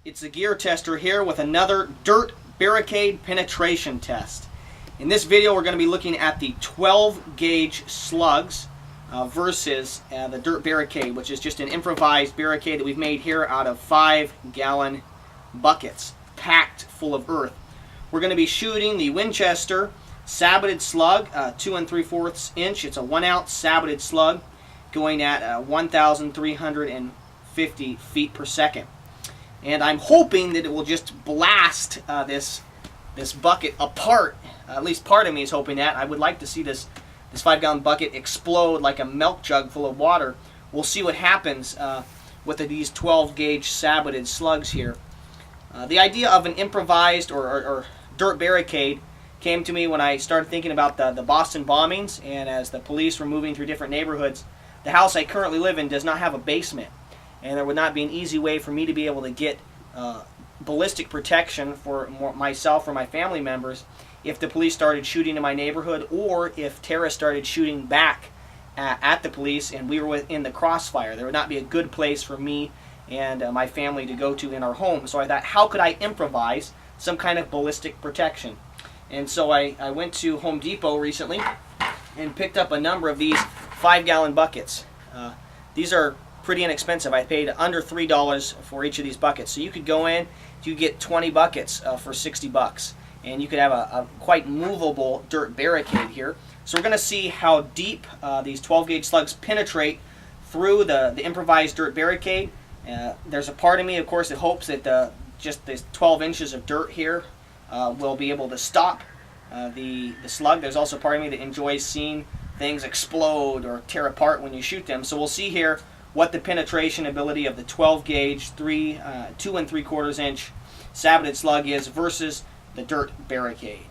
It's the Gear Tester here with another dirt barricade penetration test. In this video we're going to be looking at the 12 gauge slugs versus the dirt barricade, which is just an improvised barricade that we've made here out of 5-gallon buckets packed full of earth. We're going to be shooting the Winchester saboted slug, 2 3/4 inch. It's a 1 ounce saboted slug going at 1,350 feet per second. And I'm hoping that it will just blast this bucket apart. At least part of me is hoping that. I would like to see this 5-gallon bucket explode like a milk jug full of water. We'll see what happens with these 12 gauge saboted slugs here. The idea of an improvised or dirt barricade came to me when I started thinking about the Boston bombings, and as the police were moving through different neighborhoods. The house I currently live in does not have a basement, and there would not be an easy way for me to be able to get ballistic protection for myself or my family members if the police started shooting in my neighborhood, or if terrorists started shooting back at the police and we were within the crossfire. There would not be a good place for me and my family to go to in our home. So I thought, how could I improvise some kind of ballistic protection? And so I went to Home Depot recently and picked up a number of these 5-gallon buckets. These are pretty inexpensive. I paid under $3 for each of these buckets. So you could go in, you get 20 buckets for 60 bucks. And you could have a quite movable dirt barricade here. So we're going to see how deep these 12 gauge slugs penetrate through the improvised dirt barricade. There's a part of me, of course, that hopes that just this 12 inches of dirt here will be able to stop the slug. There's also a part of me that enjoys seeing things explode or tear apart when you shoot them. So we'll see here what the penetration ability of the 12 gauge 2 3/4 inch saboted slug is versus the dirt barricade.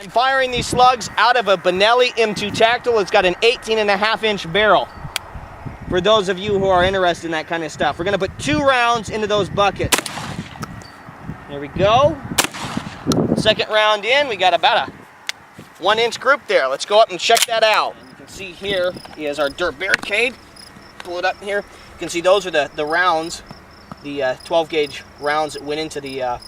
I'm firing these slugs out of a Benelli M2 Tactical. It's got an 18.5 inch barrel. For those of you who are interested in that kind of stuff, we're going to put 2 rounds into those buckets. There we go. Second round in, we got about a 1 inch group there. Let's go up and check that out. And you can see here is our dirt barricade. Pull it up here. You can see those are the rounds, the 12 gauge rounds that went into the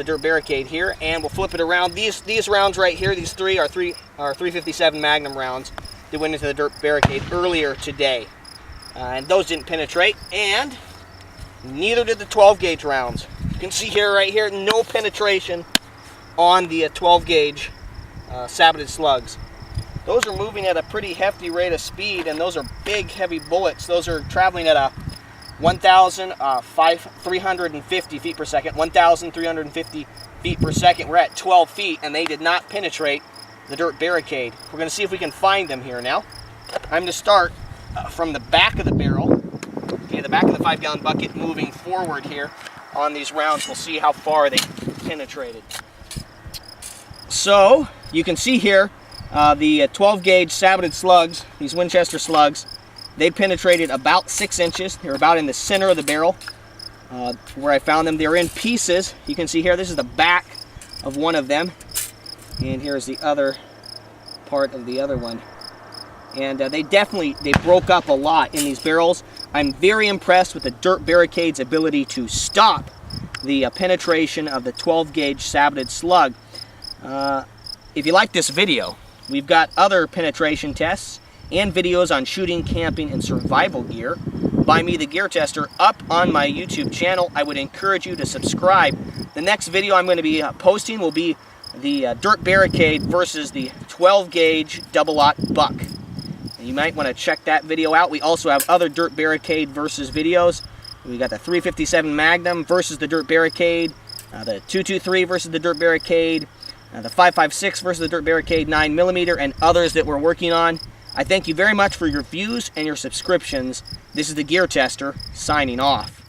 dirt barricade here. And we'll flip it around. These rounds right here, these three are 357 Magnum rounds that went into the dirt barricade earlier today. And those didn't penetrate, and neither did the 12 gauge rounds. You can see here, right here, no penetration on the 12 gauge saboted slugs. Those are moving at a pretty hefty rate of speed, and those are big, heavy bullets. Those are traveling at a 1,350 feet per second. 1,350 feet per second. We're at 12 feet, and they did not penetrate the dirt barricade. We're going to see if we can find them here now. I'm going to start from the back of the barrel. Okay, the back of the 5-gallon bucket, moving forward here on these rounds. We'll see how far they penetrated. So you can see here the 12 gauge saboted slugs, these Winchester slugs, they penetrated about 6 inches. They're about in the center of the barrel where I found them. They're in pieces. You can see here, this is the back of one of them, and here's the other part of the other one. And they broke up a lot in these barrels. I'm very impressed with the dirt barricade's ability to stop the penetration of the 12 gauge saboted slug. If you like this video, we've got other penetration tests and videos on shooting, camping, and survival gear by me, the Gear Tester, up on my YouTube channel. I would encourage you to subscribe. The next video I'm going to be posting will be the dirt barricade versus the 12 gauge double-aught buck. You might want to check that video out. We also have other dirt barricade versus videos. We got the 357 Magnum versus the dirt barricade, the 223 versus the dirt barricade, the 556 versus the dirt barricade 9mm, and others that we're working on. I thank you very much for your views and your subscriptions. This is the Gear Tester, signing off.